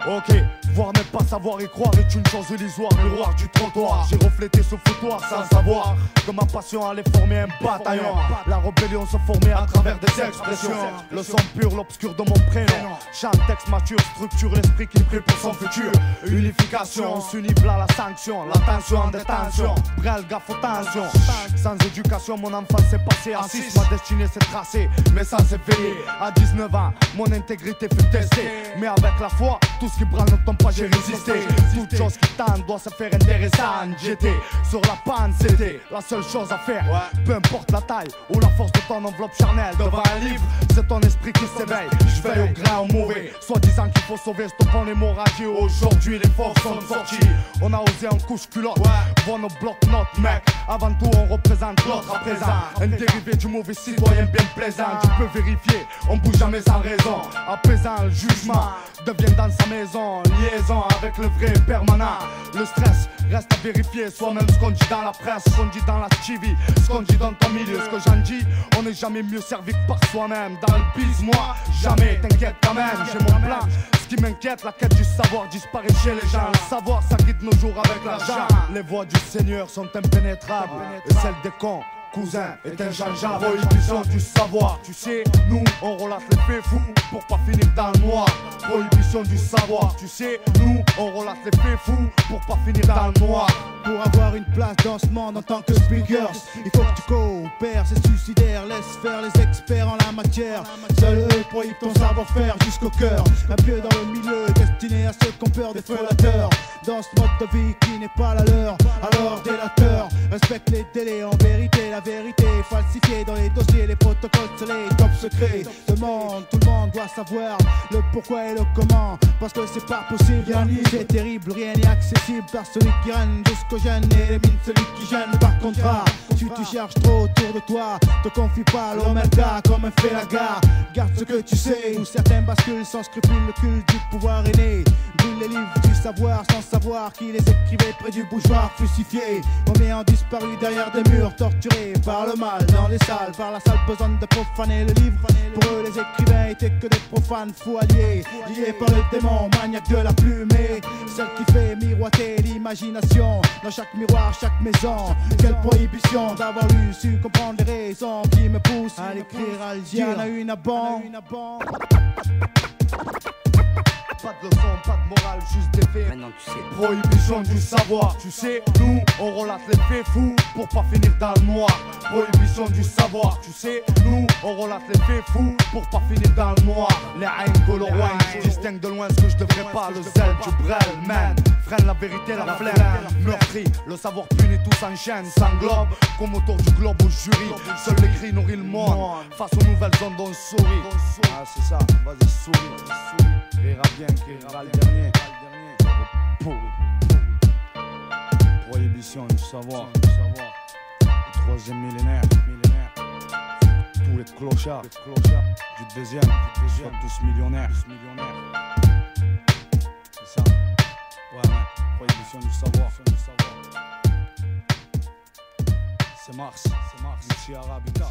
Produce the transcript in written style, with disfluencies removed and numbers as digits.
Ok, voir mais pas savoir et croire est une chose illusoire. Miroir du trottoir, j'ai reflété ce foutoir sans savoir que ma passion allait former un bataillon. La rébellion se formait à travers des expressions. Le son pur, l'obscur de mon prénom. Chant, texte mature, structure l'esprit qui prie pour son futur. Unification, on s'unit à la sanction. L'attention en détention, brel, gaffe aux tensions. Sans éducation, mon enfance s'est passée à 6. Ma destinée s'est tracée, mais sans s'éveiller. À 19 ans, mon intégrité fut testée. Mais avec la foi, tout ce qui branle ne tombe pas, j'ai résisté. Toute chose qui tente doit se faire intéressante. J'étais sur la panne, c'était la seule chose à faire. Peu importe la taille ou la force de ton enveloppe charnelle. Devant un livre, c'est ton esprit qui s'éveille. Je veille au grain, au mauvais, soit disant qu'il faut sauver, stoppant l'hémorragie. Aujourd'hui, les forces sont sorties. On a osé en couche culotte. Vois nos blocs-notes, mec. Avant tout, on représente l'autre à présent. Un dérivé du mauvais citoyen bien plaisant. Tu peux vérifier, on bouge jamais sans raison. Apaisant, le jugement devient dans sa maison. Liaison avec le vrai permanent. Le stress reste à vérifier. Soi-même ce qu'on dit dans la presse, ce qu'on dit dans la TV, ce qu'on dit dans ton milieu. Ce que j'en dis, on n'est jamais mieux servi que par soi-même. Dans le biz, moi, jamais, t'inquiète quand même. J'ai mon plan. Ce qui m'inquiète, la quête du savoir disparaît chez les gens. Le savoir, ça quitte nos jours avec l'argent. Les voies du Seigneur sont impénétrables. Et celles des cons, cousin, est inchangeable. Prohibition du savoir, tu sais, nous on relate les faits fous pour pas finir dans le noir. Prohibition du savoir, tu sais, nous on relate les faits fous pour pas finir dans le noir. Pour avoir une place dans ce monde en tant que speaker, il faut que tu coopères, c'est suicidaire. Laisse faire les experts en la matière. Seuls eux prohibent ton savoir-faire jusqu'au cœur. Un pied dans le milieu, destiné à ceux qui ont peur des frelатeurs. Dans ce mode de vie qui n'est pas la leur, alors délateur. Respecte les délais, en vérité, la vérité est falsifiée dans les dossiers, les protocoles, c'est les top secrets. Tout le monde doit savoir le pourquoi et le comment. Parce que c'est pas possible, c'est terrible, rien n'est accessible par celui qui règne jusqu'au jeune et élimine celui qui gêne par contrat. Tu cherches trop autour de toi, te confie pas à l'omerta comme un fait la gare. Garde ce que tu sais, où certains basculent sans scrupule, le culte du pouvoir est né. Brûle les livres du savoir sans savoir qui les écrivait près du bougeoir crucifié. Combien ont disparu derrière des murs, torturés par le mal dans les salles, par la sale besogne de profaner le livre. Pour eux les écrivains étaient que des profanes fous alliés, liés par le démon maniaque de la plume. Et celle qui fait miroiter l'imagination dans chaque miroir, chaque maison. Quelle prohibition d'avoir eu su comprendre les raisons qui me poussent à l'écrire, à le dire. Y'en a une à bon. Pas de leçon, pas de morale, juste des faits. Maintenant tu sais. Prohibition du savoir, tu sais, nous on relate les faits fous pour pas finir dans le noir. Prohibition du savoir, tu sais, nous on relate les faits fous pour pas finir dans le noir. Les haines colorway, je distingue de loin ce que je devrais pas. Le zèle du brel, man, freine la vérité, la flemme. Meurtri, le savoir puni, tout s'enchaîne, s'englobe comme autour du globe au jury. Seul les cris nourrit le monde, face aux nouvelles ondes on sourit. Ah c'est ça, vas-y souris. Rira bien qui rira le dernier. Prohibition du savoir. Le troisième millénaire. Tous les clochards du deuxième soient tous millionnaires. C'est ça. Ouais, prohibition du savoir. C'est Mars. Ici Arabica.